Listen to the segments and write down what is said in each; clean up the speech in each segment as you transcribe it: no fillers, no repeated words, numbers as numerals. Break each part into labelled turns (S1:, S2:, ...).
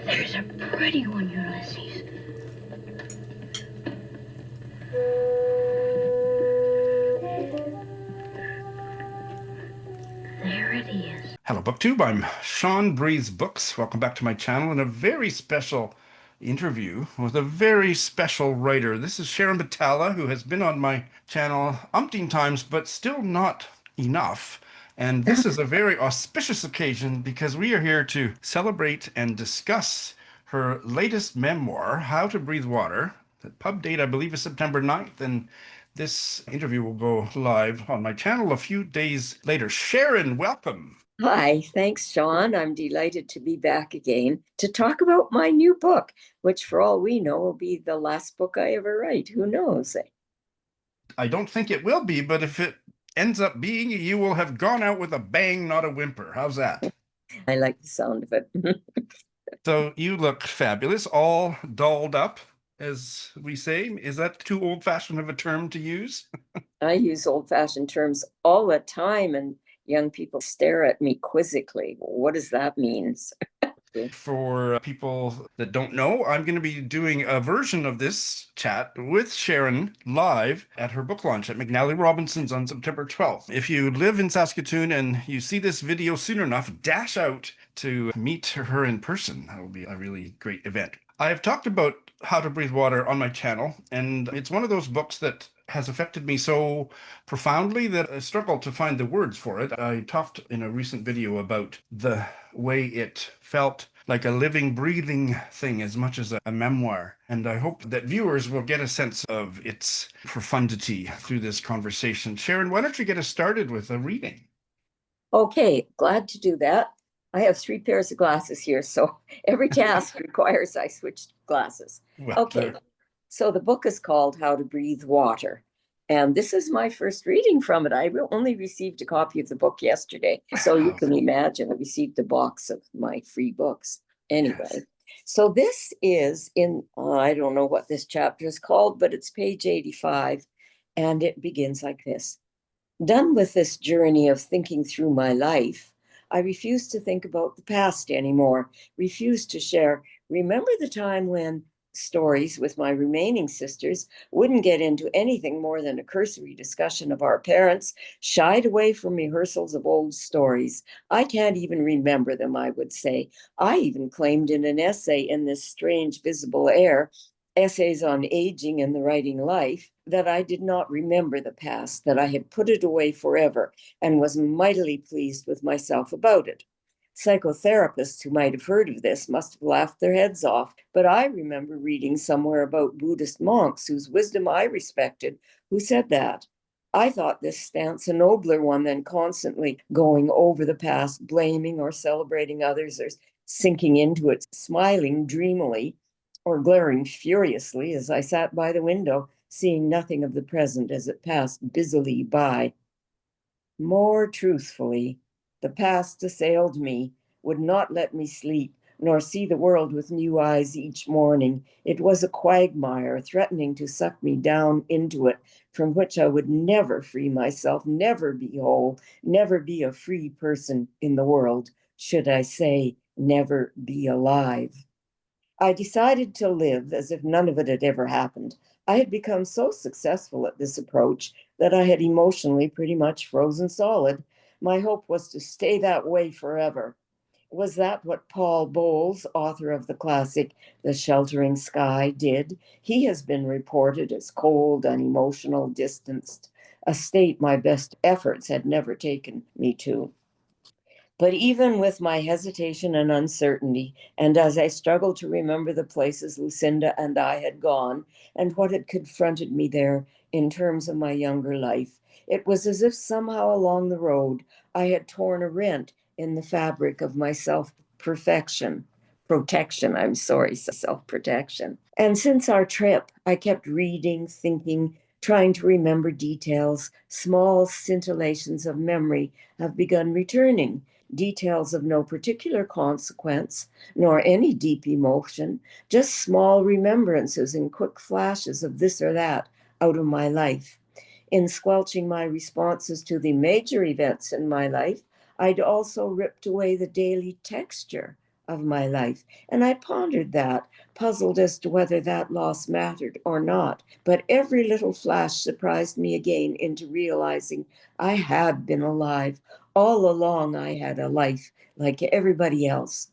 S1: There's a pretty one, Ulysses. There it is.
S2: Hello, BookTube. I'm Sean Breeze Books. Welcome back to my channel and a very special interview with a very special writer. This is Sharon Butala, who has been on my channel umpteen times, but still not enough. And this is a very auspicious occasion because we are here to celebrate and discuss her latest memoir, How to Breathe Water. The pub date, I believe, is September 9th, and this interview will go live on my channel a few days later. Sharon, welcome.
S3: Hi, thanks, Sean. I'm delighted to be back again to talk about my new book, which, for all we know, will be the last book I ever write. Who knows?
S2: I don't think it will be, but if it ends up being, you will have gone out with a bang, not a whimper. How's that?
S3: I like the sound of it.
S2: So you look fabulous, all dolled up, as we say. Is that too old-fashioned of a term to use?
S3: I use old-fashioned terms all the time, and young people stare at me quizzically. What does that mean?
S2: For people that don't know, I'm going to be doing a version of this chat with Sharon live at her book launch at McNally Robinson's on September 12th. If you live in Saskatoon and you see this video soon enough, dash out to meet her in person. That will be a really great event. I have talked about How to Breathe Water on my channel, and it's one of those books that has affected me so profoundly that I struggle to find the words for it. I talked in a recent video about the way it felt like a living, breathing thing as much as a memoir. And I hope that viewers will get a sense of its profundity through this conversation. Sharon, why don't you get us started with a reading?
S3: Okay, glad to do that. I have 3 pairs of glasses here, so every task requires I switch glasses.
S2: Well,
S3: okay, so the book is called How to Breathe Water. And this is my first reading from it. I only received a copy of the book yesterday. So you can imagine, I received a box of my free books. Anyway, yes. So this is in, I don't know what this chapter is called, but it's page 85. And it begins like this. Done with this journey of thinking through my life, I refuse to think about the past anymore, refuse to share. Remember the time when stories with my remaining sisters wouldn't get into anything more than a cursory discussion of our parents, shied away from rehearsals of old stories. I can't even remember them, I would say. I even claimed in an essay in this strange visible air, essays on aging and the writing life, that I did not remember the past, that I had put it away forever and was mightily pleased with myself about it. Psychotherapists who might have heard of this must have laughed their heads off, but I remember reading somewhere about Buddhist monks whose wisdom I respected, who said that. I thought this stance a nobler one than constantly going over the past, blaming or celebrating others, or sinking into it, smiling dreamily, or glaring furiously as I sat by the window, seeing nothing of the present as it passed busily by. More truthfully, the past assailed me, would not let me sleep, nor see the world with new eyes each morning. It was a quagmire threatening to suck me down into it, from which I would never free myself, never be whole, never be a free person in the world, should I say, never be alive. I decided to live as if none of it had ever happened. I had become so successful at this approach that I had emotionally pretty much frozen solid. My hope was to stay that way forever. Was that what Paul Bowles, author of the classic The Sheltering Sky, did? He has been reported as cold, unemotional, distanced, a state my best efforts had never taken me to. But even with my hesitation and uncertainty, and as I struggled to remember the places Lucinda and I had gone, and what had confronted me there in terms of my younger life, it was as if somehow along the road I had torn a rent in the fabric of my self-protection. And since our trip, I kept reading, thinking, trying to remember details. Small scintillations of memory have begun returning, details of no particular consequence, nor any deep emotion, just small remembrances and quick flashes of this or that out of my life. In squelching my responses to the major events in my life, I'd also ripped away the daily texture of my life. And I pondered that, puzzled as to whether that loss mattered or not. But every little flash surprised me again into realizing I had been alive. All along, I had a life like everybody else.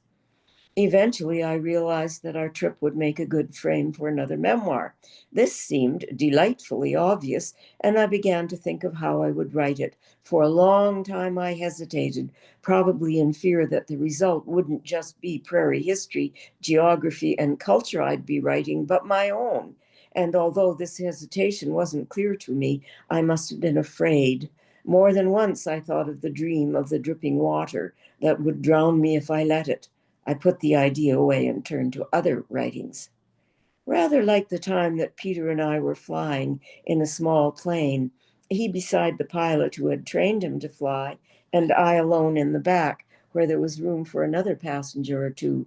S3: Eventually, I realized that our trip would make a good frame for another memoir. This seemed delightfully obvious, and I began to think of how I would write it. For a long time, I hesitated, probably in fear that the result wouldn't just be prairie history, geography, and culture I'd be writing, but my own. And although this hesitation wasn't clear to me, I must have been afraid. More than once, I thought of the dream of the dripping water that would drown me if I let it. I put the idea away and turned to other writings. Rather like the time that Peter and I were flying in a small plane, he beside the pilot who had trained him to fly, and I alone in the back, where there was room for another passenger or two.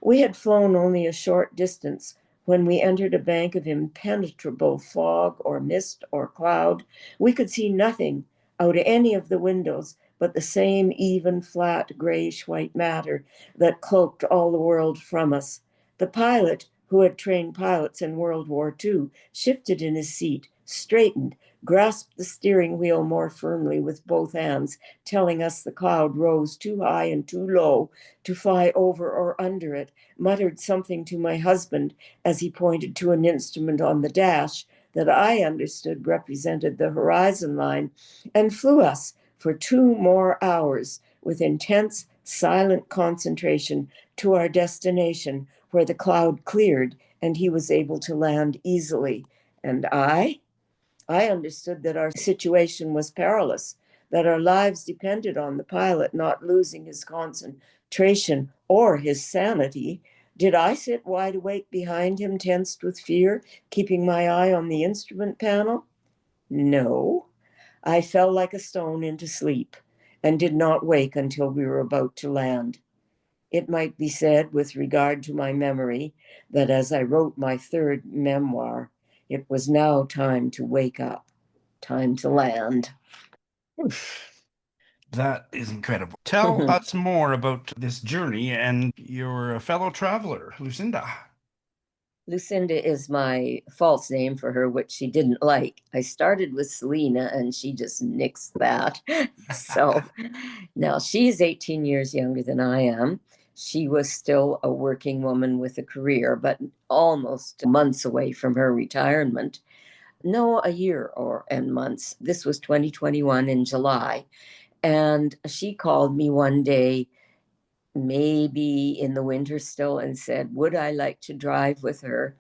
S3: We had flown only a short distance when we entered a bank of impenetrable fog or mist or cloud. We could see nothing out of any of the windows but the same even, flat, grayish-white matter that cloaked all the world from us. The pilot, who had trained pilots in World War II, shifted in his seat, straightened, grasped the steering wheel more firmly with both hands, telling us the cloud rose too high and too low to fly over or under it, muttered something to my husband as he pointed to an instrument on the dash that I understood represented the horizon line, and flew us for 2 more hours with intense, silent concentration to our destination, where the cloud cleared and he was able to land easily. And I understood that our situation was perilous, that our lives depended on the pilot not losing his concentration or his sanity. Did I sit wide awake behind him, tensed with fear, keeping my eye on the instrument panel? No. I fell like a stone into sleep and did not wake until we were about to land. It might be said, with regard to my memory, that as I wrote my third memoir, it was now time to wake up, time to land.
S2: That is incredible. Tell us more about this journey and your fellow traveler, Lucinda.
S3: Lucinda is my false name for her, which she didn't like. I started with Selena and she just nixed that. So now she's 18 years younger than I am. She was still a working woman with a career, but almost months away from her retirement. No, a year and months. This was 2021 in July. And she called me one day, maybe in the winter still, and said, would I like to drive with her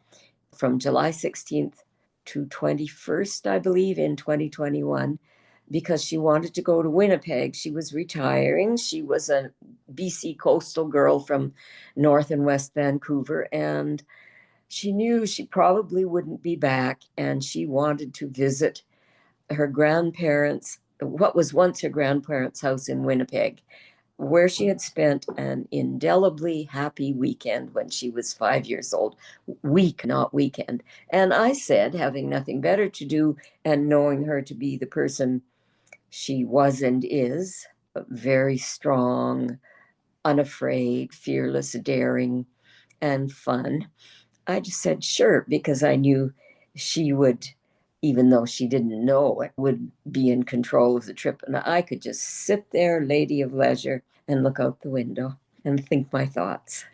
S3: from July 16th to 21st, I believe, in 2021, because she wanted to go to Winnipeg. She was retiring. She was a BC coastal girl from North and West Vancouver, and she knew she probably wouldn't be back, and she wanted to visit her grandparents, what was once her grandparents' house in Winnipeg, where she had spent an indelibly happy weekend when she was 5 years old. Week, not weekend. And I said, having nothing better to do and knowing her to be the person she was and is, very strong, unafraid, fearless, daring, and fun, I just said sure, because I knew she would, even though she didn't know it, would be in control of the trip. And I could just sit there, lady of leisure, and look out the window and think my thoughts.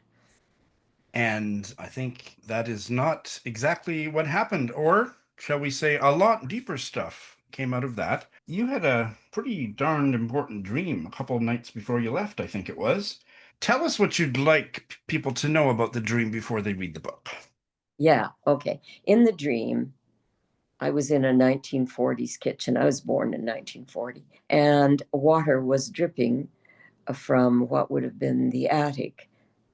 S2: And I think that is not exactly what happened, or shall we say, a lot deeper stuff came out of that. You had a pretty darned important dream a couple of nights before you left, I think it was. Tell us what you'd like people to know about the dream before they read the book.
S3: Yeah, okay. In the dream, I was in a 1940s kitchen. I was born in 1940, and water was dripping from what would have been the attic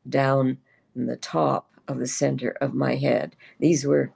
S3: down in the top of the center of my head. These were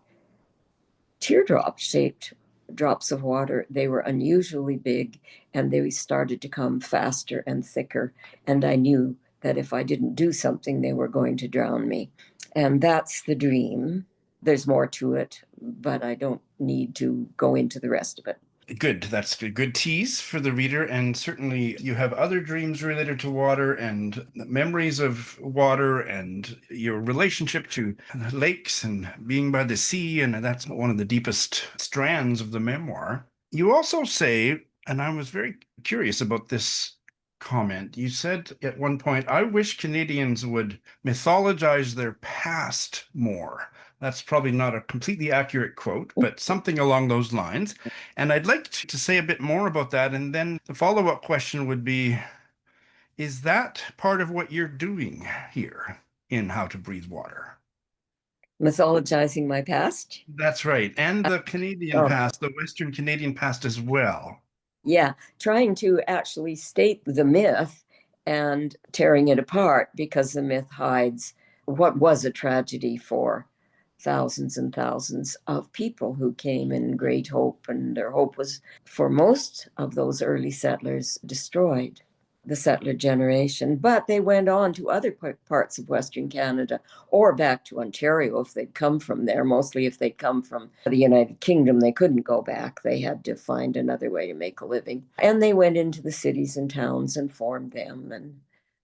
S3: teardrop shaped drops of water. They were unusually big, and they started to come faster and thicker. And I knew that if I didn't do something, they were going to drown me. And that's the dream. There's more to it, but I don't need to go into the rest of it.
S2: Good. That's a good tease for the reader. And certainly you have other dreams related to water and memories of water and your relationship to lakes and being by the sea. And that's one of the deepest strands of the memoir. You also say, and I was very curious about this comment. You said at one point, I wish Canadians would mythologize their past more. That's probably not a completely accurate quote, but something along those lines. And I'd like to say a bit more about that. And then the follow-up question would be, is that part of what you're doing here in How to Breathe Water?
S3: Mythologizing my past?
S2: That's right. And the Canadian
S3: Oh,
S2: past, the Western Canadian past as well.
S3: yeah, trying to actually state the myth and tearing it apart because the myth hides what was a tragedy for thousands and thousands of people who came in great hope, and their hope was, for most of those early settlers, destroyed, the settler generation. But they went on to other parts of Western Canada or back to Ontario if they'd come from there. Mostly if they'd come from the United Kingdom, they couldn't go back. They had to find another way to make a living. And they went into the cities and towns and formed them, and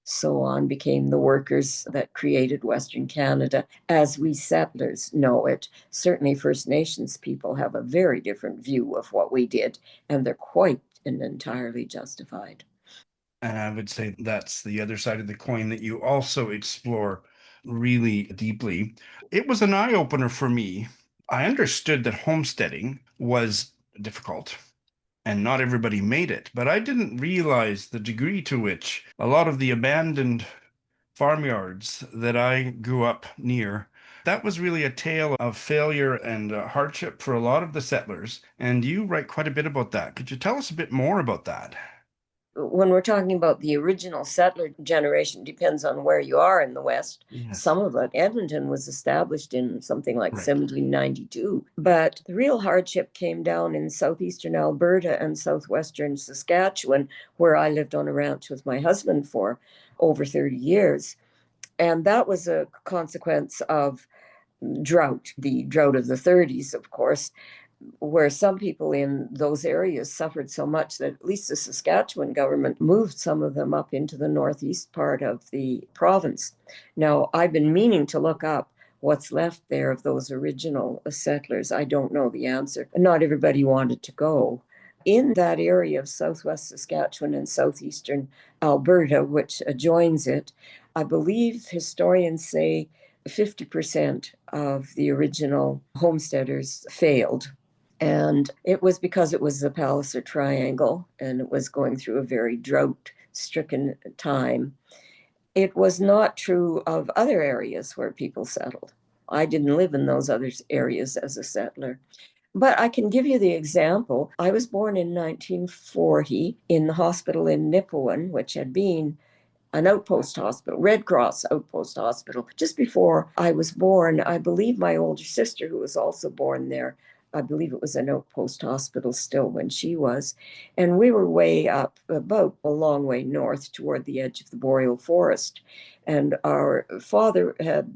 S3: so on, became the workers that created Western Canada as we settlers know it. Certainly, First Nations people have a very different view of what we did, and they're quite and entirely justified.
S2: And I would say that's the other side of the coin that you also explore really deeply. It was an eye opener for me. I understood that homesteading was difficult and not everybody made it, but I didn't realize the degree to which a lot of the abandoned farmyards that I grew up near, that was really a tale of failure and hardship for a lot of the settlers. And you write quite a bit about that. Could you tell us a bit more about that?
S3: When we're talking about the original settler generation, depends on where you are in the West.
S2: Yes.
S3: Some of it, Edmonton was established in something like
S2: Right.
S3: 1792, but the real hardship came down in southeastern Alberta and southwestern Saskatchewan, where I lived on a ranch with my husband for over 30 years. And that was a consequence of drought, the drought of the 30s, of course, where some people in those areas suffered so much that at least the Saskatchewan government moved some of them up into the northeast part of the province. Now, I've been meaning to look up what's left there of those original settlers. I don't know the answer. Not everybody wanted to go. In that area of southwest Saskatchewan and southeastern Alberta, which adjoins it, I believe historians say 50% of the original homesteaders failed, and it was because it was the Palliser Triangle and it was going through a very drought stricken time. It was not true of other areas where people settled. I didn't live in those other areas as a settler. But I can give you the example. I was born in 1940 in the hospital in Nipawin, which had been an outpost hospital, Red Cross outpost hospital. Just before I was born, I believe my older sister, who was also born there, I believe it was an outpost hospital still when she was. And we were way up, about a long way north toward the edge of the boreal forest. And our father had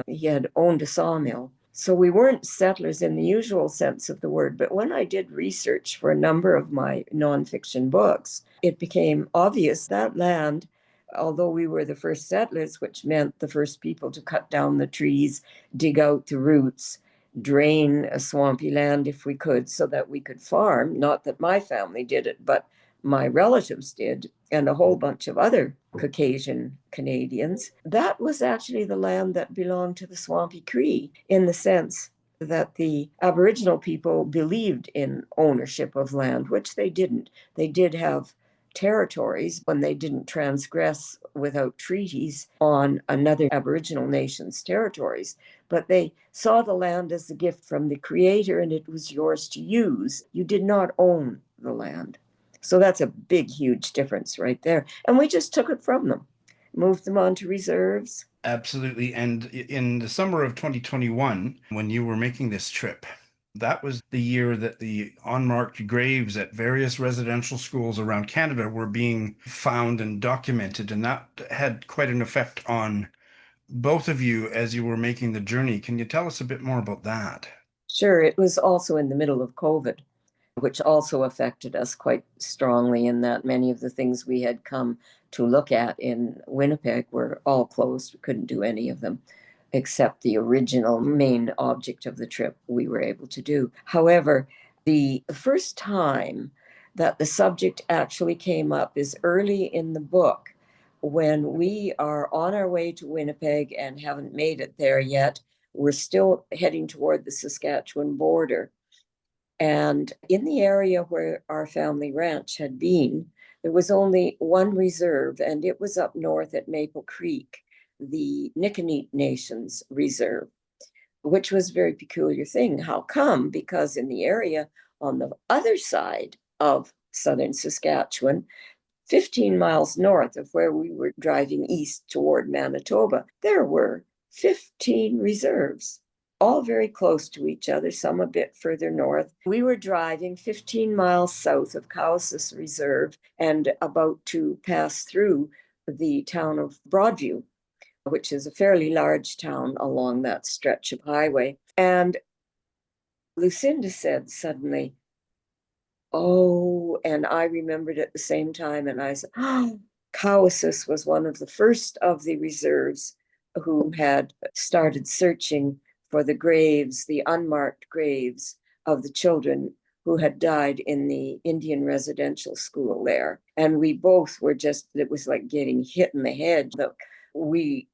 S3: he had owned a sawmill. So we weren't settlers in the usual sense of the word. But when I did research for a number of my nonfiction books, it became obvious that land, although we were the first settlers, which meant the first people to cut down the trees, dig out the roots, drain a swampy land if we could so that we could farm. Not that my family did it, but my relatives did, and a whole bunch of other Caucasian Canadians. That was actually the land that belonged to the Swampy Cree, in the sense that the Aboriginal people believed in ownership of land, which they didn't. They did have territories when they didn't transgress without treaties on another Aboriginal nation's territories, but they saw the land as a gift from the Creator and it was yours to use. You did not own the land. So that's a big, huge difference right there. And we just took it from them, moved them on to reserves.
S2: Absolutely. And in the summer of 2021, when you were making this trip, that was the year that the unmarked graves at various residential schools around Canada were being found and documented. And that had quite an effect on both of you as you were making the journey. Can you tell us a bit more about that?
S3: Sure, it was also in the middle of COVID. which also affected us quite strongly in that many of the things we had come to look at in Winnipeg were all closed. We couldn't do any of them except the original main object of the trip we were able to do. However, the first time that the subject actually came up is early in the book when we are on our way to Winnipeg and haven't made it there yet. We're still heading toward the Saskatchewan border. And in the area where our family ranch had been, there was only one reserve, and it was up north at Maple Creek, the Niconet Nations Reserve, which was a very peculiar thing. How come? Because in the area on the other side of southern Saskatchewan, 15 miles north of where we were driving east toward Manitoba, there were 15 reserves, all very close to each other, some a bit further north. We were driving 15 miles south of Cowsis Reserve and about to pass through the town of Broadview, which is a fairly large town along that stretch of highway. And Lucinda said suddenly, "Oh," and I remembered at the same time, and I said, "Oh, Cowsis was one of the first of the reserves who had started searching for the graves, the unmarked graves of the children who had died in the Indian residential school there." And we both were just, it was like getting hit in the head that we,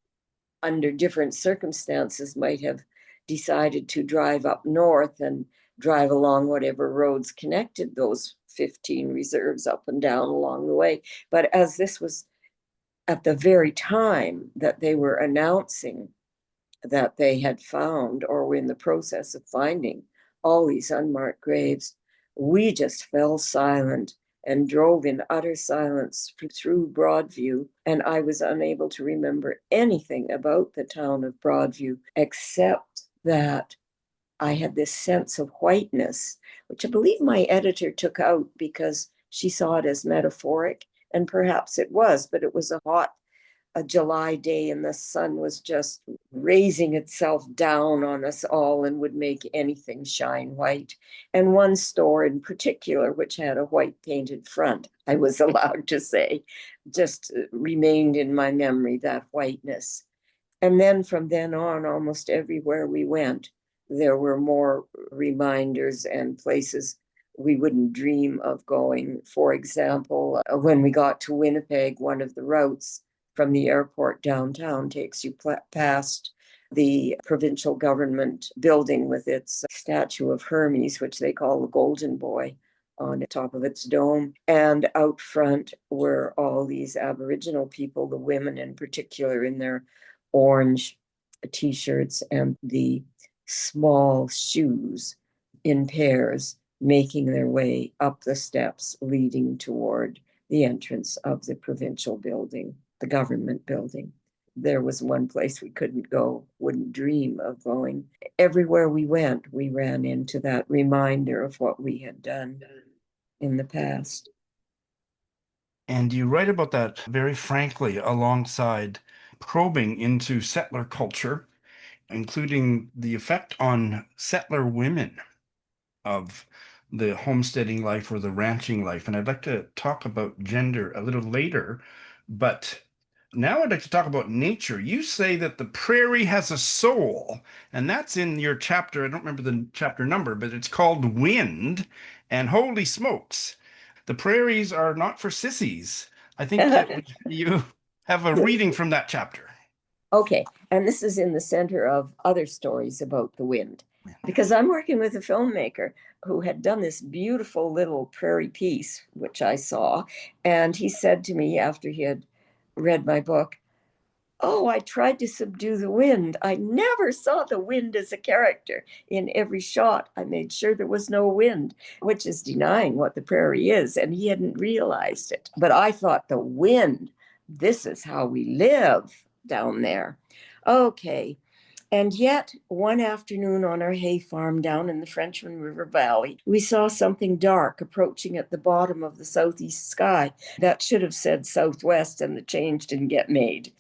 S3: under different circumstances, might have decided to drive up north and drive along whatever roads connected those 15 reserves up and down along the way. But as this was at the very time that they were announcing that they had found or were in the process of finding all these unmarked graves, we just fell silent and drove in utter silence through Broadview. And I was unable to remember anything about the town of Broadview, except that I had this sense of whiteness, which I believe my editor took out because she saw it as metaphoric, and perhaps it was, but it was a July day, and the sun was just raising itself down on us all and would make anything shine white. And one store in particular, which had a white painted front, I was allowed to say, just remained in my memory, that whiteness. And then from then on, almost everywhere we went, there were more reminders and places we wouldn't dream of going. For example, when we got to Winnipeg, one of the routes from the airport downtown takes you past the provincial government building with its statue of Hermes, which they call the Golden Boy, on the top of its dome. And out front were all these Aboriginal people, the women in particular, in their orange t-shirts and the small shoes in pairs, making their way up the steps leading toward the entrance of the provincial building, the government building. There was one place we couldn't go, wouldn't dream of going. Everywhere we went, we ran into that reminder of what we had done in the past.
S2: And you write about that very frankly alongside probing into settler culture, including the effect on settler women of the homesteading life or the ranching life. And I'd like to talk about gender a little later, but now I'd like to talk about nature. You say that the prairie has a soul, and that's in your chapter. I don't remember the chapter number, but it's called Wind. And holy smokes, the prairies are not for sissies. I think that you have a reading from that chapter.
S3: Okay, and this is in the center of other stories about the wind, because I'm working with a filmmaker who had done this beautiful little prairie piece, which I saw, and he said to me after he had read my book, "Oh, I tried to subdue the wind. I never saw the wind as a character. In every shot, I made sure there was no wind," which is denying what the prairie is, and he hadn't realized it. But I thought, the wind, this is how we live down there. Okay. And yet, one afternoon on our hay farm down in the Frenchman River Valley, we saw something dark approaching at the bottom of the southeast sky. That should have said southwest, and the change didn't get made.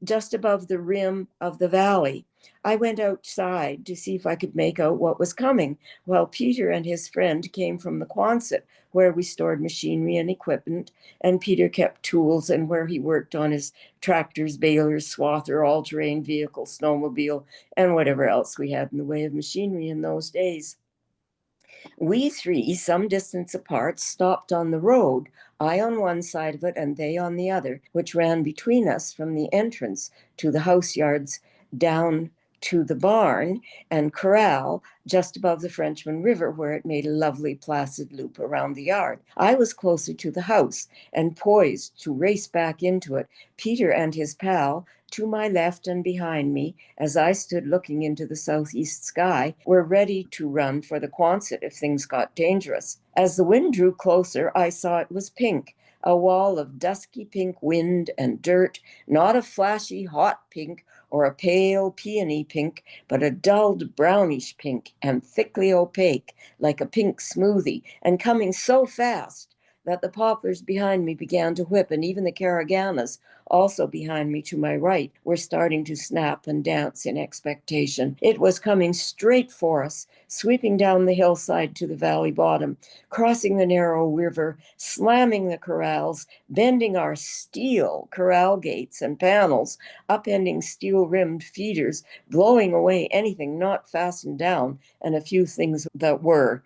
S3: Just above the rim of the valley, I went outside to see if I could make out what was coming, while Peter and his friend came from the Quonset, where we stored machinery and equipment, and Peter kept tools and where he worked on his tractors, balers, swather, all-terrain vehicle, snowmobile, and whatever else we had in the way of machinery in those days. We three, some distance apart, stopped on the road, I on one side of it and they on the other, which ran between us from the entrance to the house yards down to the barn and corral just above the Frenchman River, where it made a lovely placid loop around the yard. I was closer to the house and poised to race back into it. Peter and his pal, to my left and behind me, as I stood looking into the southeast sky, were ready to run for the Quonset if things got dangerous. As the wind drew closer, I saw it was pink, a wall of dusky pink wind and dirt, not a flashy hot pink or a pale peony pink, but a dulled brownish pink and thickly opaque, like a pink smoothie, and coming so fast that the poplars behind me began to whip, and even the caraganas, also behind me to my right, were starting to snap and dance in expectation. It was coming straight for us, sweeping down the hillside to the valley bottom, crossing the narrow river, slamming the corrals, bending our steel corral gates and panels, upending steel-rimmed feeders, blowing away anything not fastened down, and a few things that were.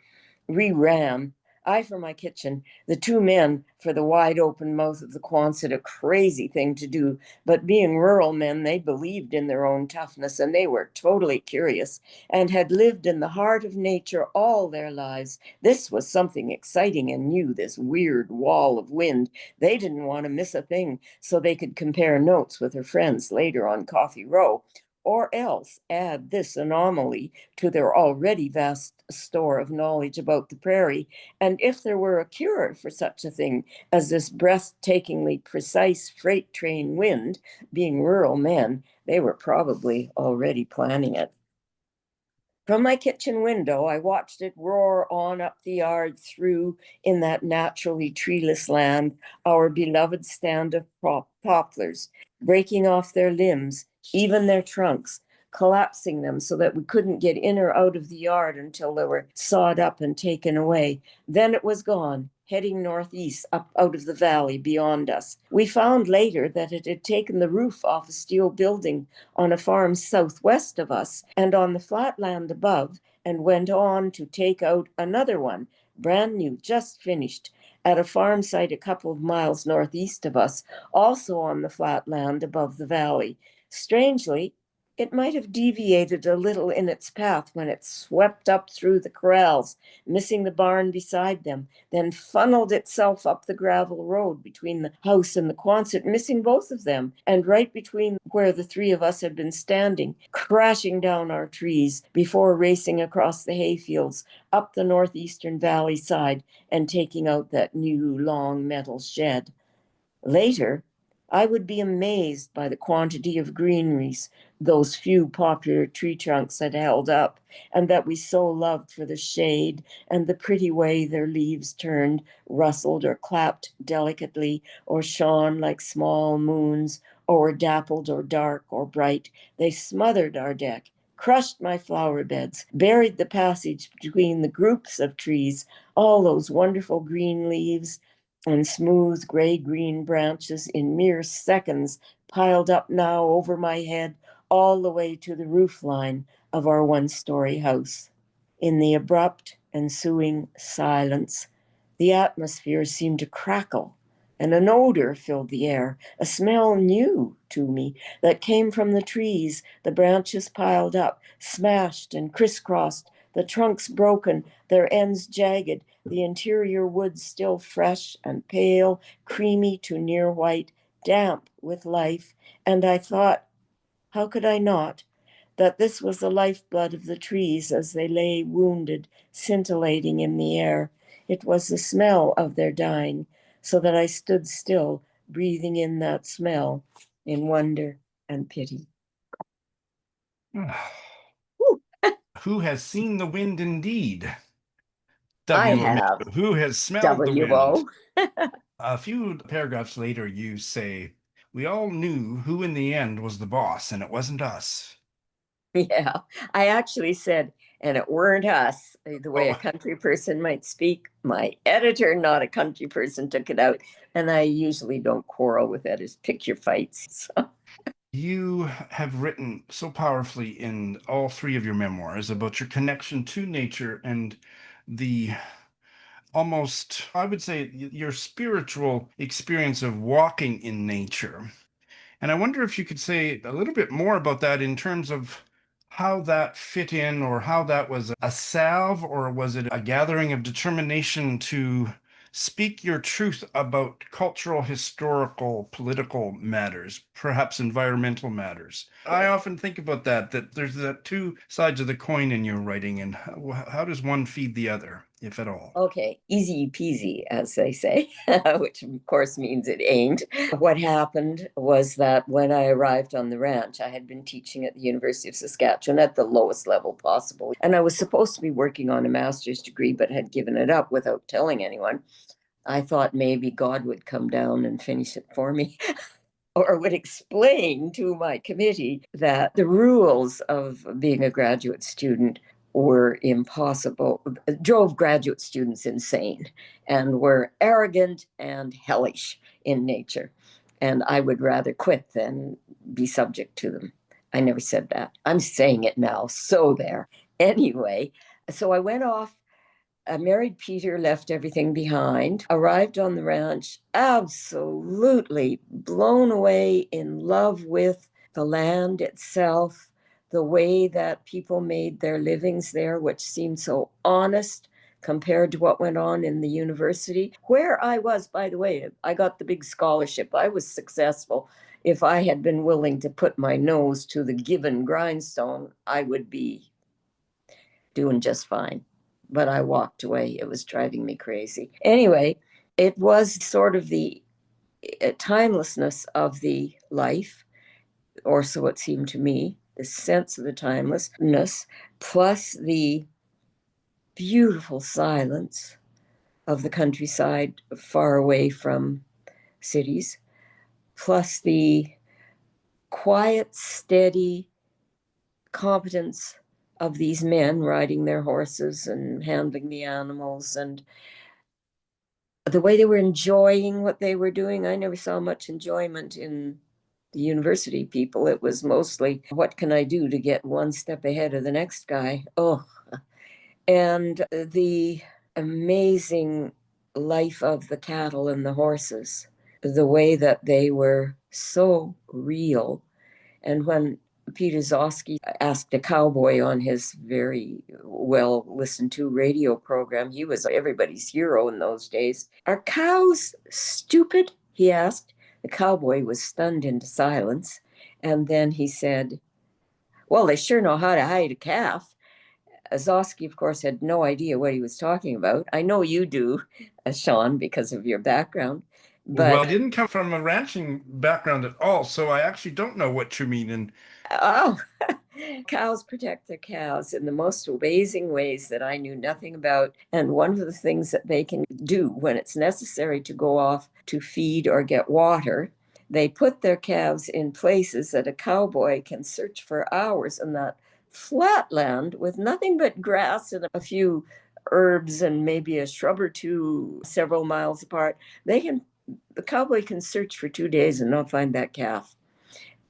S3: We ran. I for my kitchen, the two men for the wide open mouth of the Quonset, a crazy thing to do, but being rural men, they believed in their own toughness, and they were totally curious and had lived in the heart of nature all their lives. This was something exciting and new, this weird wall of wind. They didn't want to miss a thing so they could compare notes with their friends later on Coffee Row, or else add this anomaly to their already vast store of knowledge about the prairie. And if there were a cure for such a thing as this breathtakingly precise freight train wind, being rural men, they were probably already planning it. From my kitchen window, I watched it roar on up the yard through, in that naturally treeless land, our beloved stand of poplars, breaking off their limbs, even their trunks, collapsing them so that we couldn't get in or out of the yard until they were sawed up and taken away. Then it was gone, heading northeast up out of the valley beyond us. We found later that it had taken the roof off a steel building on a farm southwest of us and on the flat land above, and went on to take out another one, brand new, just finished, at a farm site a couple of miles northeast of us, also on the flat land above the valley. Strangely, it might have deviated a little in its path when it swept up through the corrals, missing the barn beside them, then funneled itself up the gravel road between the house and the Quonset, missing both of them, and right between where the three of us had been standing, crashing down our trees before racing across the hayfields, up the northeastern valley side, and taking out that new long metal shed. Later, I would be amazed by the quantity of greeneries those few popular tree trunks had held up, and that we so loved for the shade and the pretty way their leaves turned, rustled, or clapped delicately, or shone like small moons, or were dappled or dark or bright. They smothered our deck, crushed my flower beds, buried the passage between the groups of trees, all those wonderful green leaves and smooth gray-green branches in mere seconds, piled up now over my head all the way to the roof line of our one-story house. In the abrupt ensuing silence, the atmosphere seemed to crackle, and an odor filled the air, a smell new to me that came from the trees, the branches piled up, smashed and crisscrossed, the trunks broken, their ends jagged, the interior wood still fresh and pale, creamy to near white, damp with life. And I thought, how could I not, that this was the lifeblood of the trees as they lay wounded, scintillating in the air. It was the smell of their dying, so that I stood still, breathing in that smell in wonder and pity.
S2: Who has seen the wind indeed?
S3: I
S2: W.
S3: have.
S2: Who has smelled the wind?
S3: W.O.
S2: A few paragraphs later, you say, we all knew who in the end was the boss, and it wasn't us.
S3: Yeah, I actually said, and it weren't us, the way a
S2: Oh,
S3: country person might speak. My editor, not a country person, took it out. And I usually don't quarrel with editors. Pick your fights. So,
S2: you have written so powerfully in all three of your memoirs about your connection to nature and the almost, I would say, your spiritual experience of walking in nature. And I wonder if you could say a little bit more about that in terms of how that fit in, or how that was a salve, or was it a gathering of determination to speak your truth about cultural, historical, political matters, perhaps environmental matters. I often think about that there's that two sides of the coin in your writing, and how does one feed the other, if at all?
S3: okay, easy peasy, as they say, which of course means it ain't. What happened was that when I arrived on the ranch, I had been teaching at the University of Saskatchewan at the lowest level possible. And I was supposed to be working on a master's degree, but had given it up without telling anyone. I thought maybe God would come down and finish it for me. Or would explain to my committee that the rules of being a graduate student were impossible, drove graduate students insane, and were arrogant and hellish in nature. And I would rather quit than be subject to them. I never said that. I'm saying it now. So there. Anyway, so I went off. I married Peter, left everything behind, arrived on the ranch, absolutely blown away, in love with the land itself, the way that people made their livings there, which seemed so honest compared to what went on in the university, where I was, by the way. I got the big scholarship. I was successful. If I had been willing to put my nose to the given grindstone, I would be doing just fine. But I walked away. It was driving me crazy. Anyway, it was sort of the timelessness of the life, or so it seemed to me, the sense of the timelessness, plus the beautiful silence of the countryside far away from cities, plus the quiet, steady competence of these men riding their horses and handling the animals, and the way they were enjoying what they were doing. I never saw much enjoyment in the university people. It was mostly, what can I do to get one step ahead of the next guy? Oh, and the amazing life of the cattle and the horses, the way that they were so real. And when Peter Zosky asked a cowboy on his very well listened to radio program, he was everybody's hero in those days. Are cows stupid? He asked. The cowboy was stunned into silence. And then he said, well, they sure know how to hide a calf. Zosky, of course, had no idea what he was talking about. I know you do, Sean, because of your background.
S2: Well, I
S3: But
S2: didn't come from a ranching background at all, so I actually don't know what you mean. And
S3: oh, cows protect their cows in the most amazing ways that I knew nothing about. And one of the things that they can do when it's necessary to go off to feed or get water, they put their calves in places that a cowboy can search for hours in that flat land with nothing but grass and a few herbs and maybe a shrub or two several miles apart. The cowboy can search for 2 days and not find that calf.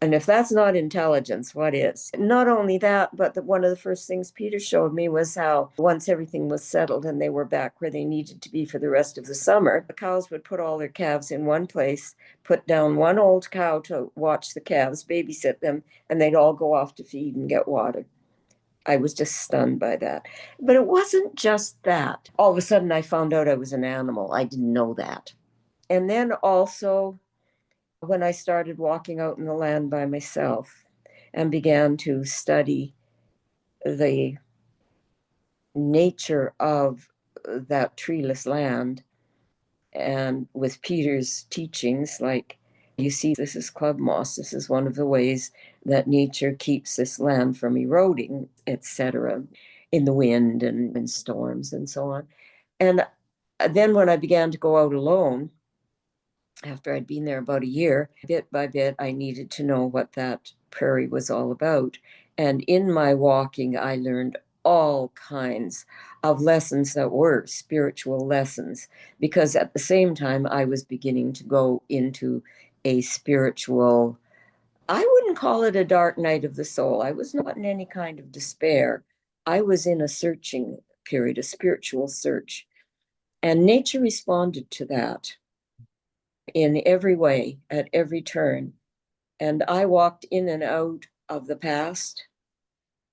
S3: And if that's not intelligence, what is? Not only that, but one of the first things Peter showed me was how once everything was settled and they were back where they needed to be for the rest of the summer, the cows would put all their calves in one place, put down one old cow to watch the calves, babysit them, and they'd all go off to feed and get water. I was just stunned by that. But it wasn't just that. All of a sudden, I found out I was an animal. I didn't know that. And then also, when I started walking out in the land by myself and began to study the nature of that treeless land, and with Peter's teachings, like, you see, this is club moss. This is one of the ways that nature keeps this land from eroding, etc., in the wind and in storms and so on. And then when I began to go out alone, after I'd been there about a year, bit by bit, I needed to know what that prairie was all about. And in my walking, I learned all kinds of lessons that were spiritual lessons, because at the same time, I was beginning to go into a spiritual, I wouldn't call it a dark night of the soul. I was not in any kind of despair. I was in a searching period, a spiritual search. And nature responded to that in every way, at every turn. And I walked in and out of the past.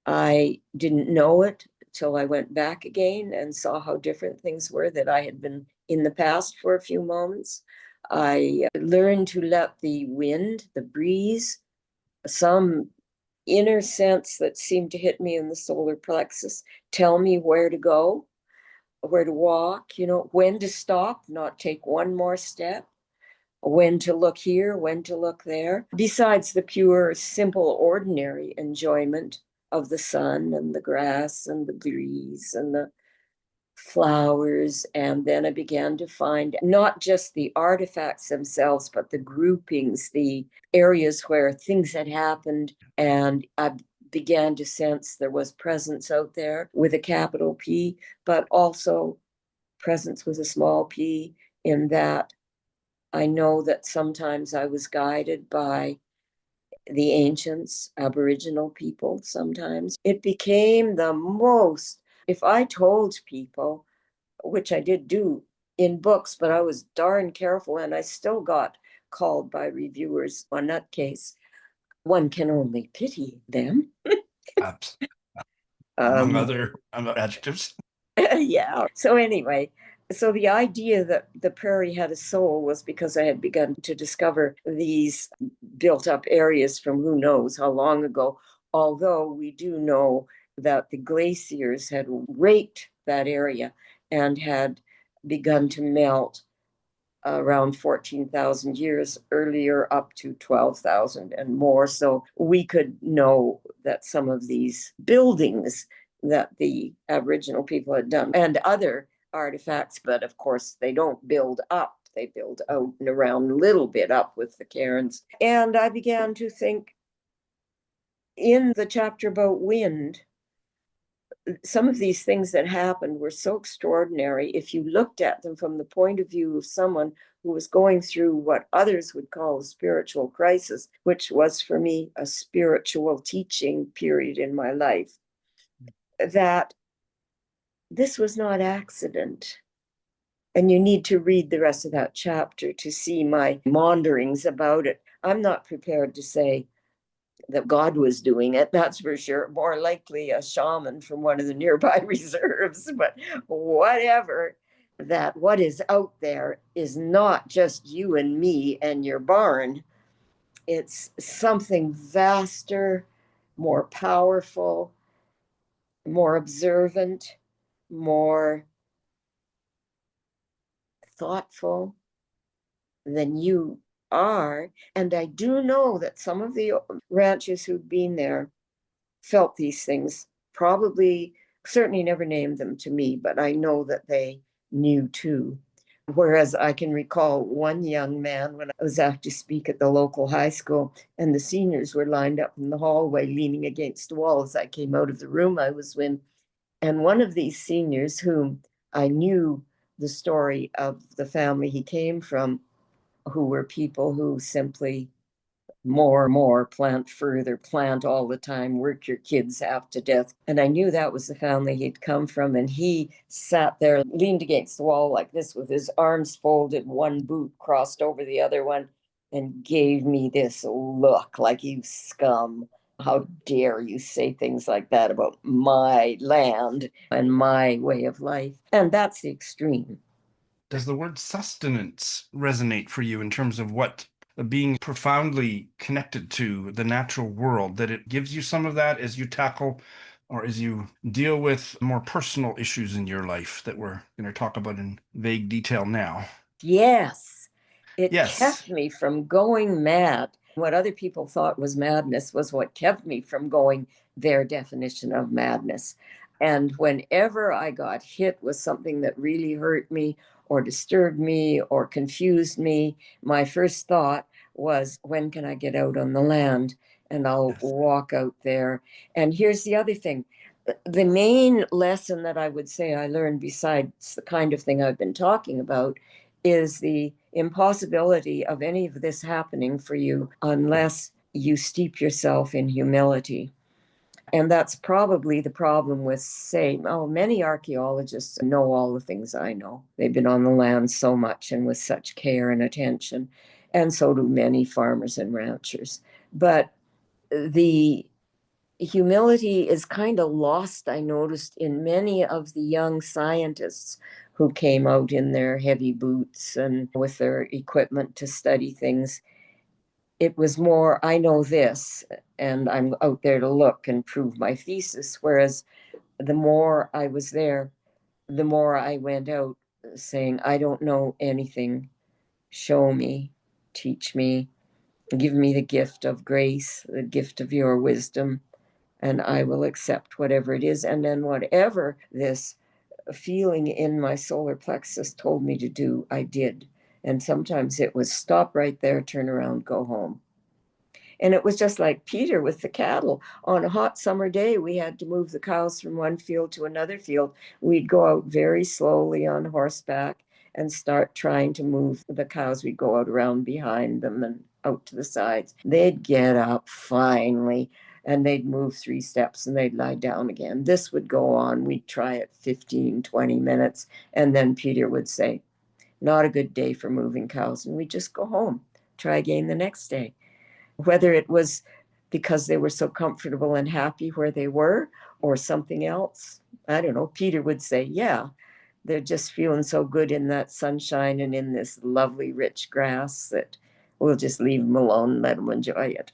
S3: I didn't know it till I went back again and saw how different things were that I had been in the past for a few moments. I learned to let the wind, the breeze, some inner sense that seemed to hit me in the solar plexus, tell me where to go, where to walk, when to stop, not take one more step, when to look here, when to look there. Besides the pure, simple, ordinary enjoyment of the sun and the grass and the breeze and the flowers. And then I began to find not just the artifacts themselves, but the groupings, the areas where things had happened. And I began to sense there was presence out there with a capital P, but also presence with a small p, in that I know that sometimes I was guided by the ancients, Aboriginal people sometimes. It became the most, if I told people, which I did do in books, but I was darn careful, and I still got called by reviewers on that case. One can only pity them.
S2: Abs- among
S3: Um,
S2: other adjectives.
S3: yeah. So anyway, so the idea that the prairie had a soul was because I had begun to discover these built up areas from who knows how long ago, although we do know that the glaciers had raked that area and had begun to melt around 14,000 years earlier, up to 12,000 and more. So we could know that some of these buildings that the Aboriginal people had done and other artifacts, but of course they don't build up. They build out and around a little bit up with the cairns. And I began to think, in the chapter about wind, some of these things that happened were so extraordinary. If you looked at them from the point of view of someone who was going through what others would call a spiritual crisis, which was for me a spiritual teaching period in my life, that this was not accident. And you need to read the rest of that chapter to see my maunderings about it. I'm not prepared to say that God was doing it, that's for sure. More likely a shaman from one of the nearby reserves, but whatever. That what is out there is not just you and me and your barn. It's something vaster, more powerful, more observant, more thoughtful than you are. And I do know that some of the ranchers who'd been there felt these things, probably, certainly never named them to me, but I know that they knew too. Whereas I can recall one young man when I was asked to speak at the local high school, and the seniors were lined up in the hallway leaning against the wall as I came out of the room I was in. And one of these seniors, whom I knew the story of the family he came from, who were people who simply more, plant further, plant all the time, work your kids half to death. And I knew that was the family he'd come from. And he sat there, leaned against the wall like this with his arms folded, one boot crossed over the other one, and gave me this look like, you scum. How dare you say things like that about my land and my way of life? And that's the extreme.
S2: Does the word sustenance resonate for you in terms of what being profoundly connected to the natural world, that it gives you some of that as you tackle or as you deal with more personal issues in your life that we're going to talk about in vague detail now?
S3: Yes, it
S2: Yes.
S3: kept me from going mad. What other people thought was madness was what kept me from going their definition of madness. And whenever I got hit with something that really hurt me, or disturbed me or confused me, my first thought was, when can I get out on the land? And I'll walk out there. And here's the other thing. The main lesson that I would say I learned, besides the kind of thing I've been talking about, is the impossibility of any of this happening for you unless you steep yourself in humility. And that's probably the problem with, say, many archaeologists know all the things I know. They've been on the land so much and with such care and attention, and so do many farmers and ranchers. But the humility is kind of lost, I noticed, in many of the young scientists who came out in their heavy boots and with their equipment to study things. It was more, I know this, and I'm out there to look and prove my thesis. Whereas the more I was there, the more I went out saying, I don't know anything. Show me, teach me, give me the gift of grace, the gift of your wisdom, and I will accept whatever it is. And then whatever this feeling in my solar plexus told me to do, I did. And sometimes it was stop right there, turn around, go home. And it was just like Peter with the cattle. On a hot summer day, we had to move the cows from one field to another field. We'd go out very slowly on horseback and start trying to move the cows. We'd go out around behind them and out to the sides. They'd get up finally and they'd move 3 steps and they'd lie down again. This would go on. We'd try it 15, 20 minutes. And then Peter would say, not a good day for moving cows. And we'd just go home, try again the next day. Whether it was because they were so comfortable and happy where they were or something else, I don't know. Peter would say, yeah, they're just feeling so good in that sunshine and in this lovely rich grass that we'll just leave them alone and let them enjoy it.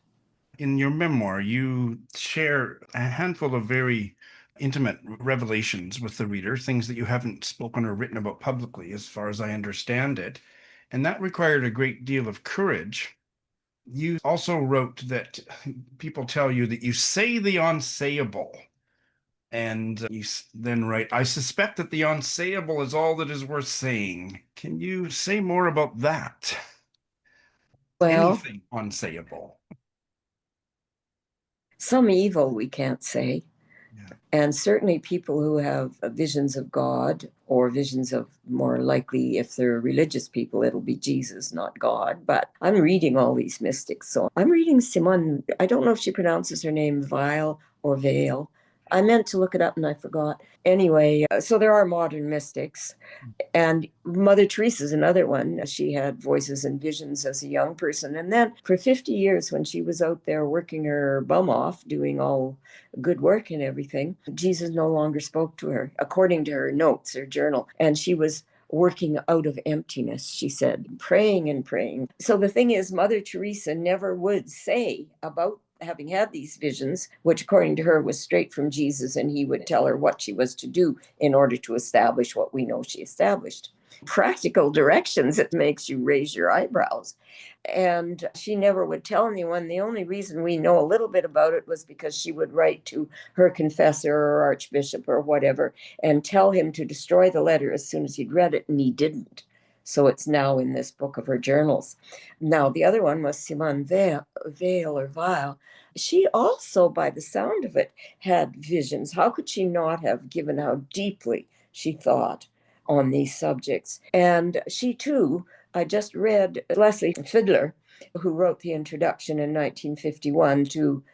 S2: In your memoir, you share a handful of very intimate revelations with the reader, things that you haven't spoken or written about publicly, as far as I understand it. And that required a great deal of courage. You also wrote that people tell you that you say the unsayable. And you then write, I suspect that the unsayable is all that is worth saying. Can you say more about that?
S3: Well,
S2: Anything unsayable?
S3: some evil we can't say.
S2: Yeah.
S3: And certainly people who have visions of God or visions of, more likely, if they're religious people, it'll be Jesus, not God. But I'm reading all these mystics. So I'm reading Simone. I don't know if she pronounces her name Vile or Vale. I meant to look it up and I forgot. Anyway, so there are modern mystics. And Mother Teresa is another one. She had voices and visions as a young person. And then for 50 years, when she was out there working her bum off, doing all good work and everything, Jesus no longer spoke to her, according to her notes, her journal. And she was working out of emptiness, she said, praying and praying. So the thing is, Mother Teresa never would say about having had these visions, which according to her was straight from Jesus, and he would tell her what she was to do in order to establish what we know she established. Practical directions, it makes you raise your eyebrows. And she never would tell anyone. The only reason we know a little bit about it was because she would write to her confessor or archbishop or whatever and tell him to destroy the letter as soon as he'd read it, and he didn't. So it's now in this book of her journals. Now, the other one was Simone Vale or Vile. She also, by the sound of it, had visions. How could she not have, given how deeply she thought on these subjects? And she too, I just read Leslie Fiddler, who wrote the introduction in 1951 to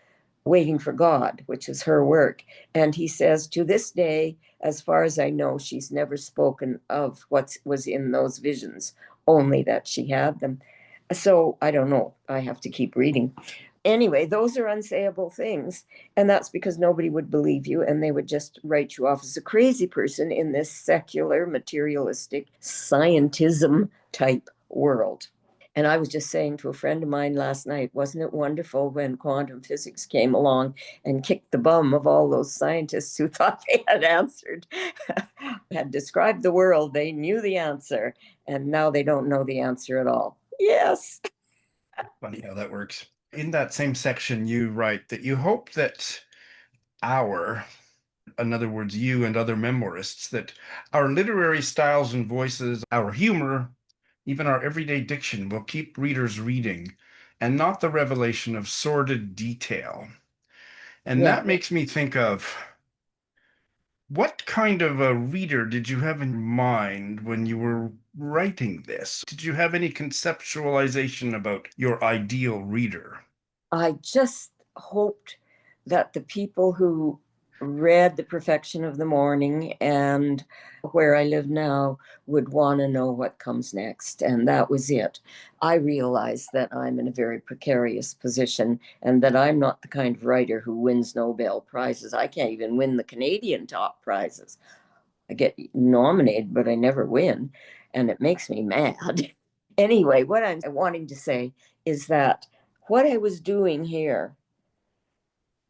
S3: Waiting for God, which is her work. And he says, to this day, as far as I know, she's never spoken of what was in those visions, only that she had them. So I don't know. I have to keep reading. Anyway, those are unsayable things. And that's because nobody would believe you and they would just write you off as a crazy person in this secular, materialistic, scientism type world. And I was just saying to a friend of mine last night, wasn't it wonderful when quantum physics came along and kicked the bum of all those scientists who thought they had answered, had described the world, they knew the answer, and now they don't know the answer at all. Yes.
S2: Funny how that works. In that same section, you write that you hope that our in other words, you and other memoirists, that our literary styles and voices, our humor, even our everyday diction will keep readers reading, and not the revelation of sordid detail. And
S3: Yeah.
S2: that makes me think of, what kind of a reader did you have in mind when you were writing this? Did you have any conceptualization about your ideal reader?
S3: I just hoped that the people who read The Perfection of the Morning and Where I Live Now would want to know what comes next. And that was it. I realized that I'm in a very precarious position and that I'm not the kind of writer who wins Nobel Prizes. I can't even win the Canadian top prizes. I get nominated, but I never win. And it makes me mad. Anyway, what I'm wanting to say is that what I was doing here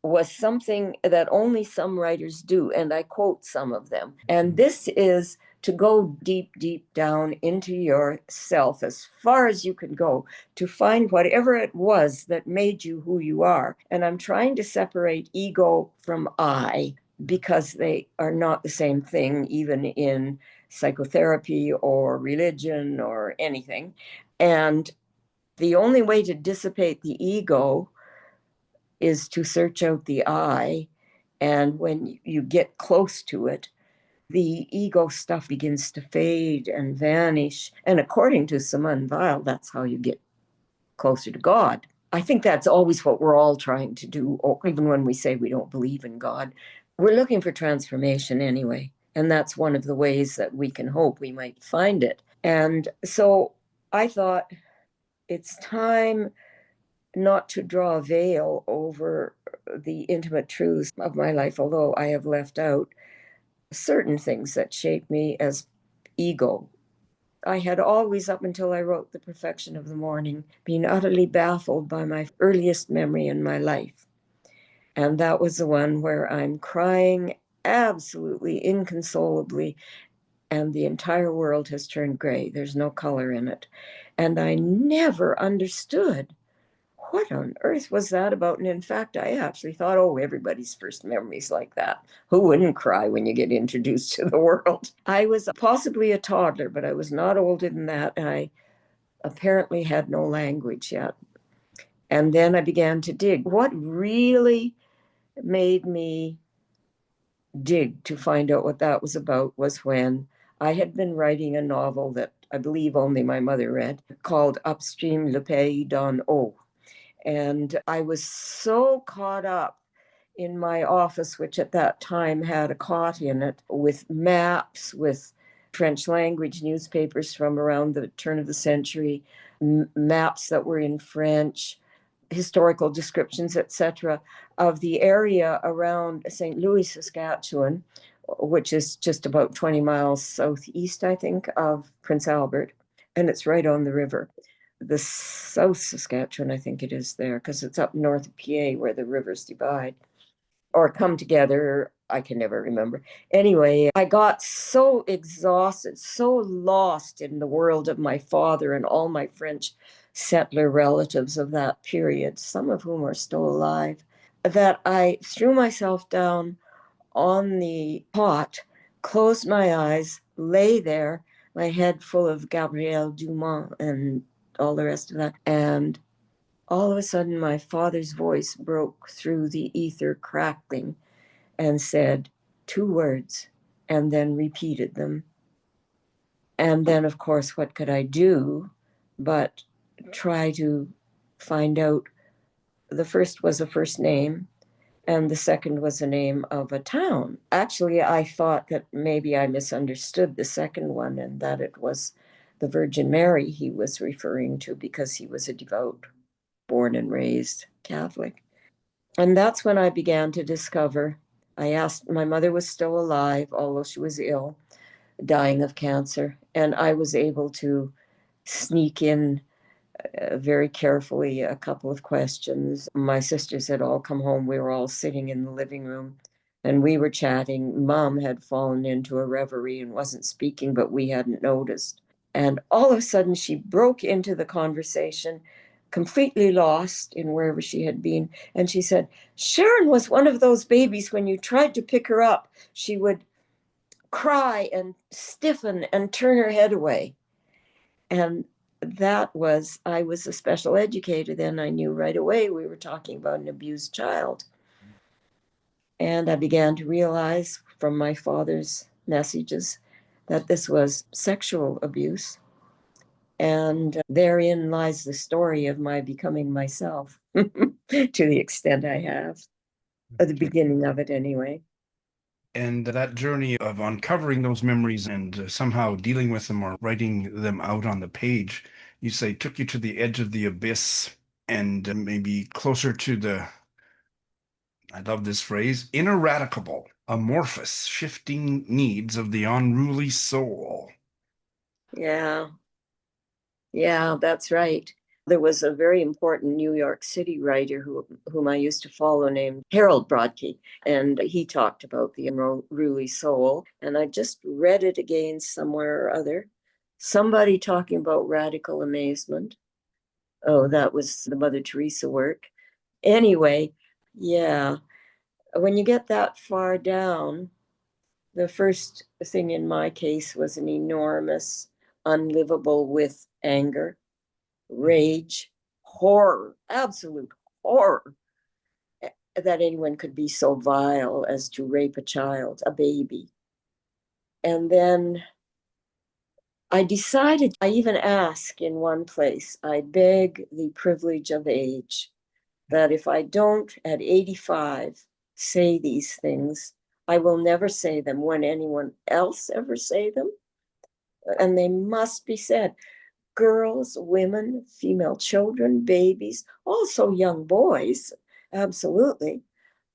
S3: was something that only some writers do, and I quote some of them. And this is to go deep, deep down into yourself as far as you can go to find whatever it was that made you who you are. And I'm trying to separate ego from I because they are not the same thing, even in psychotherapy or religion or anything. And the only way to dissipate the ego is to search out the I. And when you get close to it, the ego stuff begins to fade and vanish. And according to Simone Weil, that's how you get closer to God. I think that's always what we're all trying to do, or even when we say we don't believe in God. We're looking for transformation anyway. And that's one of the ways that we can hope we might find it. And so I thought it's time not to draw a veil over the intimate truths of my life, although I have left out certain things that shaped me as ego. I had always, up until I wrote The Perfection of the Morning, been utterly baffled by my earliest memory in my life. And that was the one where I'm crying absolutely inconsolably, and the entire world has turned gray. There's no color in it. And I never understood what on earth was that about? And in fact, I actually thought, oh, everybody's first memory's like that. Who wouldn't cry when you get introduced to the world? I was possibly a toddler, but I was not older than that. And I apparently had no language yet. And then I began to dig. What really made me dig to find out what that was about was when I had been writing a novel that I believe only my mother read, called Upstream Le Pays d'en Haut. And I was so caught up in my office, which at that time had a cot in it, with maps, with French language newspapers from around the turn of the century, maps that were in French, historical descriptions, etc., of the area around St. Louis, Saskatchewan, which is just about 20 miles southeast, I think, of Prince Albert. And it's right on the river. The South Saskatchewan, I think it is there, because it's up north of PA where the rivers divide or come together. I can never remember. Anyway, I got so exhausted, so lost in the world of my father and all my French settler relatives of that period, some of whom are still alive, that I threw myself down on the cot, closed my eyes, lay there, my head full of Gabrielle Dumont and all the rest of that. And all of a sudden, my father's voice broke through the ether, crackling, and said 2 words, and then repeated them. And then, of course, what could I do but try to find out? The first was a first name, and the second was the name of a town. Actually, I thought that maybe I misunderstood the second one and that it was the Virgin Mary he was referring to because he was a devout, born and raised Catholic. And that's when I began to discover. I asked, my mother was still alive, although she was ill, dying of cancer. And I was able to sneak in very carefully a couple of questions. My sisters had all come home. We were all sitting in the living room and we were chatting. Mom had fallen into a reverie and wasn't speaking, but we hadn't noticed. And all of a sudden she broke into the conversation completely lost in wherever she had been. And she said, Sharon was one of those babies when you tried to pick her up, she would cry and stiffen and turn her head away. And I was a special educator then. I knew right away we were talking about an abused child. And I began to realize from my father's messages that this was sexual abuse. And therein lies the story of my becoming myself, to the extent I have, at the beginning of it anyway.
S2: And that journey of uncovering those memories and somehow dealing with them or writing them out on the page, you say, took you to the edge of the abyss and maybe closer to the, I love this phrase, ineradicable, amorphous, shifting needs of the unruly soul.
S3: Yeah. Yeah, that's right. There was a very important New York City writer whom I used to follow named Harold Brodkey, and he talked about the unruly soul. And I just read it again somewhere or other. Somebody talking about radical amazement. Oh, that was the Mother Teresa work. Anyway, yeah, when you get that far down, the first thing in my case was an enormous, unlivable with anger, rage, horror, absolute horror that anyone could be so vile as to rape a child, a baby. And then I decided, I even ask in one place, I beg the privilege of age, that if I don't at 85 say these things, I will never say them when anyone else ever say them. And they must be said. Girls, women, female children, babies, also young boys, absolutely,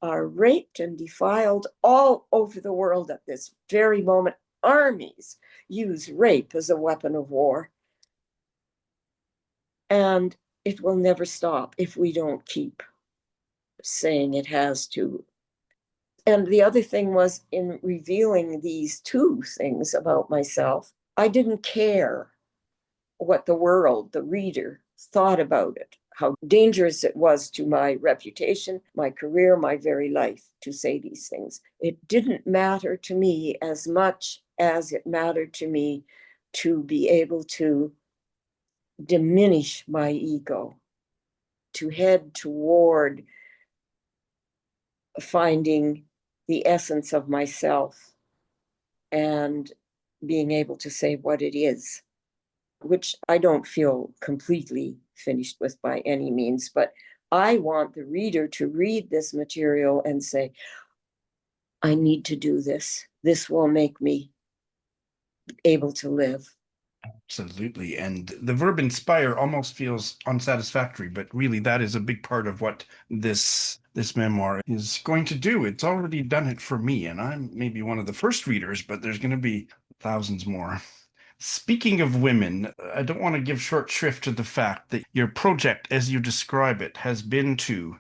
S3: are raped and defiled all over the world at this very moment. Armies use rape as a weapon of war. And it will never stop if we don't keep saying it has to. And the other thing was, in revealing these two things about myself, I didn't care what the world, the reader, thought about it, how dangerous it was to my reputation, my career, my very life to say these things. It didn't matter to me as much as it mattered to me to be able to diminish my ego, to head toward finding the essence of myself and being able to say what it is, which I don't feel completely finished with by any means, but I want the reader to read this material and say, I need to do this. This will make me able to live.
S2: Absolutely. And the verb inspire almost feels unsatisfactory, but really that is a big part of what this memoir is going to do. It's already done it for me, and I'm maybe one of the first readers, but there's going to be thousands more. Speaking of women, I don't want to give short shrift to the fact that your project, as you describe it, has been to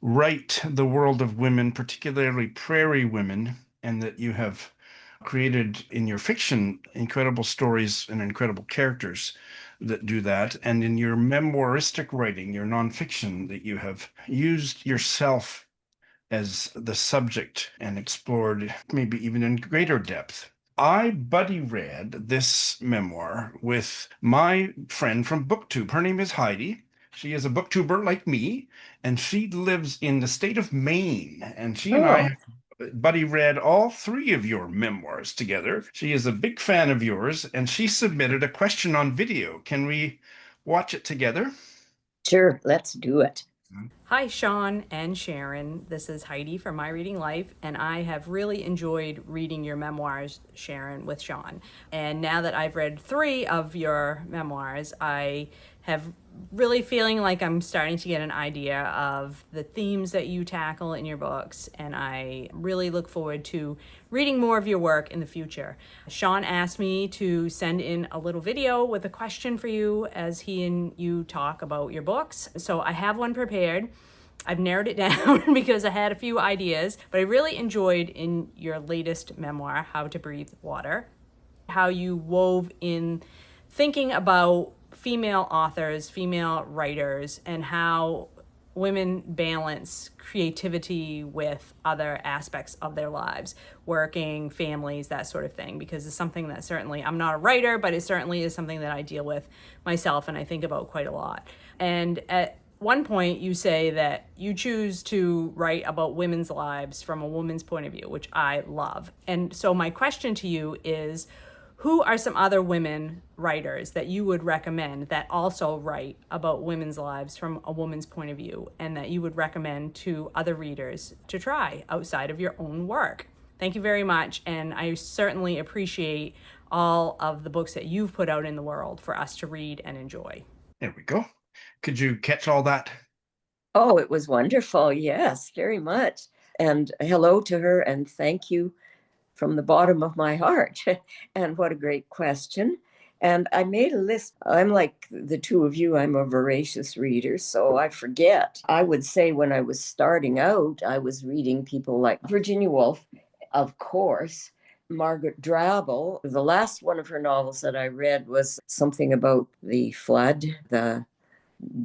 S2: write the world of women, particularly prairie women, and that you have created in your fiction incredible stories and incredible characters that do that. And in your memoiristic writing, your nonfiction, that you have used yourself as the subject and explored maybe even in greater depth. I buddy read this memoir with my friend from BookTube. Her name is Heidi. She is a booktuber like me, and she lives in the state of Maine. And she and I
S3: Oh,
S2: have buddy read all three of your memoirs together. She is a big fan of yours, and she submitted a question on video. Can we watch it together?
S3: sure, let's do it.
S4: Hi, Sean and Sharon. This is Heidi from My Reading Life, and I have really enjoyed reading your memoirs, Sharon, with Sean. And now that I've read 3 of your memoirs, I have really feeling like I'm starting to get an idea of the themes that you tackle in your books, and I really look forward to reading more of your work in the future. Sean asked me to send in a little video with a question for you as he and you talk about your books. So I have one prepared. I've narrowed it down because I had a few ideas, but I really enjoyed in your latest memoir, How to Breathe Water, how you wove in thinking about female authors, female writers, and how women balance creativity with other aspects of their lives, working, families, that sort of thing, because it's something that certainly, I'm not a writer, but it certainly is something that I deal with myself and I think about quite a lot. And at one point you say that you choose to write about women's lives from a woman's point of view, which I love. And so my question to you is, who are some other women writers that you would recommend that also write about women's lives from a woman's point of view, and that you would recommend to other readers to try outside of your own work? Thank you very much. And I certainly appreciate all of the books that you've put out in the world for us to read and enjoy.
S2: There we go. Could you catch all that?
S3: Oh, it was wonderful. Yes, very much. And hello to her, and thank you from the bottom of my heart. And what a great question. And I made a list. I'm like the two of you, I'm a voracious reader, so I forget. I would say when I was starting out, I was reading people like Virginia Woolf, of course, Margaret Drabble. The last one of her novels that I read was something about the flood, the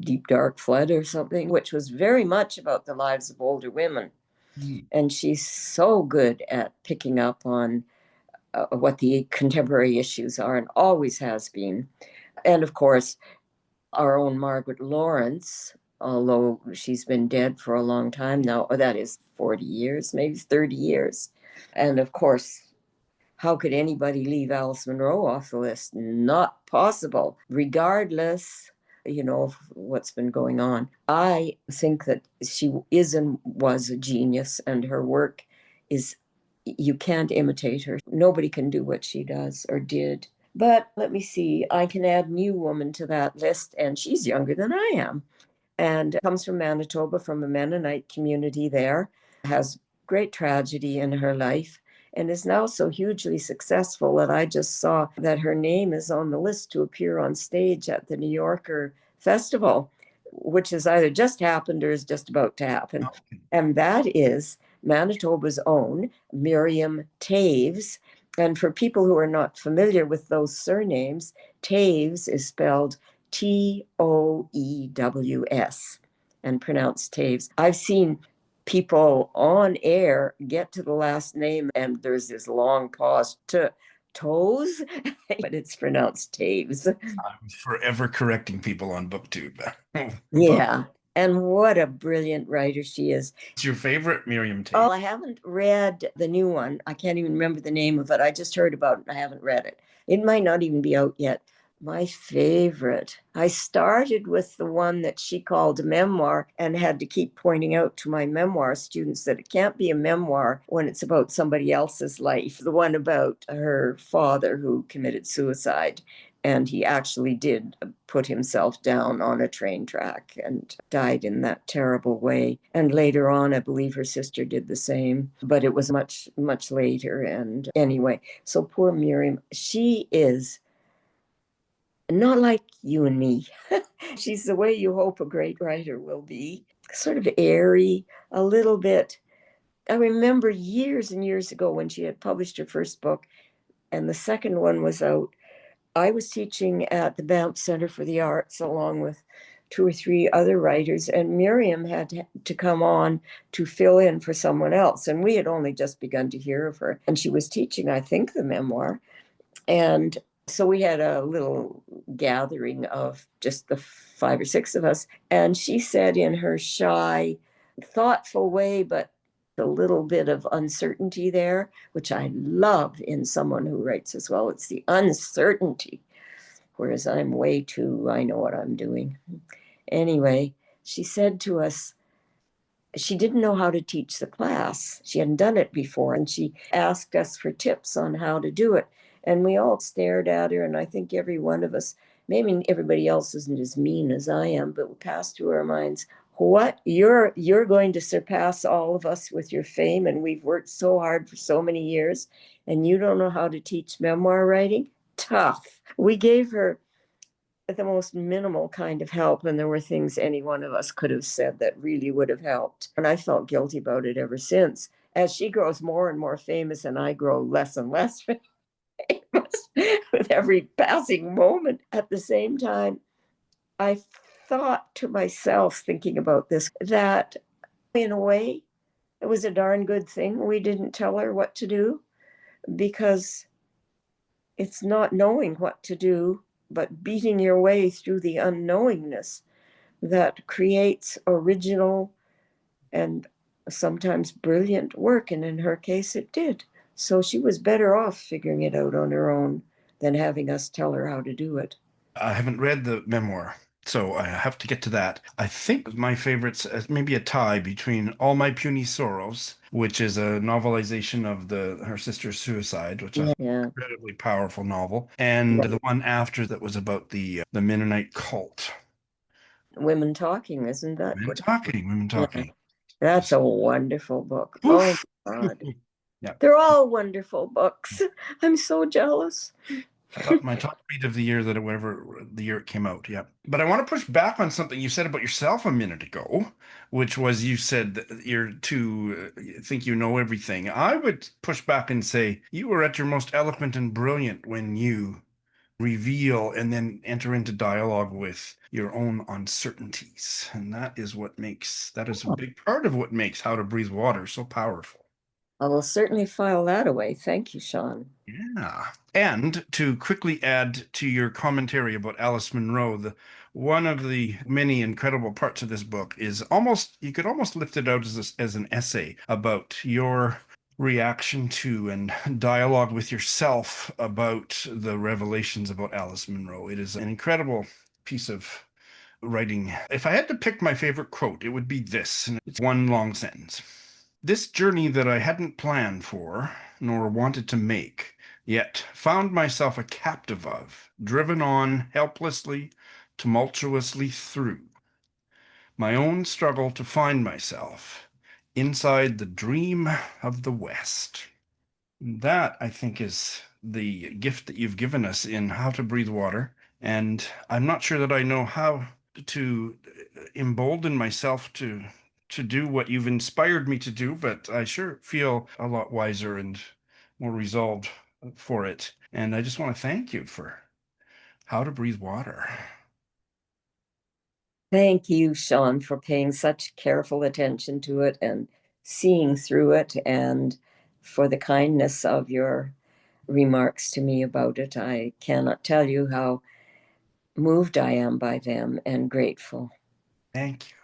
S3: deep dark flood or something, which was very much about the lives of older women. And she's so good at picking up on what the contemporary issues are, and always has been. And of course, our own Margaret Lawrence, although she's been dead for a long time now, that is 40 years, maybe 30 years. And of course, how could anybody leave Alice Munro off the list? Not possible, regardless, of what's been going on. I think that she is and was a genius, and her work is, you can't imitate her. Nobody can do what she does or did. But let me see, I can add New Woman to that list, and she's younger than I am, and comes from Manitoba, from a Mennonite community there, has great tragedy in her life, and is now so hugely successful that I just saw that her name is on the list to appear on stage at the New Yorker Festival, which has either just happened or is just about to happen. And that is Manitoba's own Miriam Toews. And for people who are not familiar with those surnames, Toews is spelled Toews and pronounced Toews. I've seen people on air get to the last name and there's this long pause to Toews, but it's pronounced Toews.
S2: I'm forever correcting people on BookTube.
S3: Yeah. And what a brilliant writer she is.
S2: What's your favorite Miriam
S3: Oh,
S2: Toews?
S3: I haven't read the new one. I can't even remember the name of it. I just heard about it and I haven't read it. It might not even be out yet. My favorite. I started with the one that she called a memoir and had to keep pointing out to my memoir students that it can't be a memoir when it's about somebody else's life. The one about her father who committed suicide. And he actually did put himself down on a train track and died in that terrible way. And later on, I believe her sister did the same, but it was much, much later. And anyway, so poor Miriam, she is not like you and me. She's the way you hope a great writer will be, sort of airy, a little bit. I remember years and years ago when she had published her first book and the second one was out, I was teaching at the Banff Center for the Arts along with 2 or 3 other writers, and Miriam had to come on to fill in for someone else. And we had only just begun to hear of her. And she was teaching, I think, the memoir. And so we had a little gathering of just the 5 or 6 of us. And she said in her shy, thoughtful way, but a little bit of uncertainty there, which I love in someone who writes as well. It's the uncertainty, whereas I'm way too, I know what I'm doing. Anyway, she said to us, she didn't know how to teach the class. She hadn't done it before, and she asked us for tips on how to do it. And we all stared at her, and I think every one of us, maybe everybody else isn't as mean as I am, but we passed through our minds, what? You're going to surpass all of us with your fame, and we've worked so hard for so many years, and you don't know how to teach memoir writing? Tough. We gave her the most minimal kind of help, and there were things any one of us could have said that really would have helped. And I felt guilty about it ever since. As she grows more and more famous and I grow less and less famous, with every passing moment. At the same time, I thought to myself, thinking about this, that in a way, it was a darn good thing we didn't tell her what to do, because it's not knowing what to do, but beating your way through the unknowingness that creates original and sometimes brilliant work. And in her case, it did. So she was better off figuring it out on her own than having us tell her how to do it.
S2: I haven't read the memoir, so I have to get to that. I think my favorites, maybe a tie between All My Puny Sorrows, which is a novelization of her sister's suicide, which is
S3: Yeah.
S2: an incredibly powerful novel, and the one after that was about the Mennonite cult.
S3: Women Talking, isn't that
S2: Women
S3: what?
S2: Talking, Women
S3: Yeah.
S2: Talking.
S3: That's a wonderful book.
S2: Oof.
S3: Oh God.
S2: Yeah.
S3: They're all wonderful books. I'm so jealous.
S2: My top read of the year, that whatever the year it came out. Yeah. But I want to push back on something you said about yourself a minute ago, which was you said that you're too think you know everything. I would push back and say you were at your most eloquent and brilliant when you reveal and then enter into dialogue with your own uncertainties. And that is a big part of what makes How to Breathe Water so powerful.
S3: I will certainly file that away. Thank you, Sean.
S2: Yeah. And to quickly add to your commentary about Alice Munro, one of the many incredible parts of this book is you could almost lift it out as an essay about your reaction to and dialogue with yourself about the revelations about Alice Munro. It is an incredible piece of writing. If I had to pick my favorite quote, it would be this, and it's one long sentence. This journey that I hadn't planned for, nor wanted to make, yet found myself a captive of, driven on helplessly, tumultuously through. My own struggle to find myself inside the dream of the West. That, I think, is the gift that you've given us in How to Breathe Water. And I'm not sure that I know how to embolden myself to do what you've inspired me to do, but I sure feel a lot wiser and more resolved for it. And I just want to thank you for How to Breathe Water.
S3: Thank you, Sean, for paying such careful attention to it and seeing through it, and for the kindness of your remarks to me about it. I cannot tell you how moved I am by them and grateful.
S2: Thank you.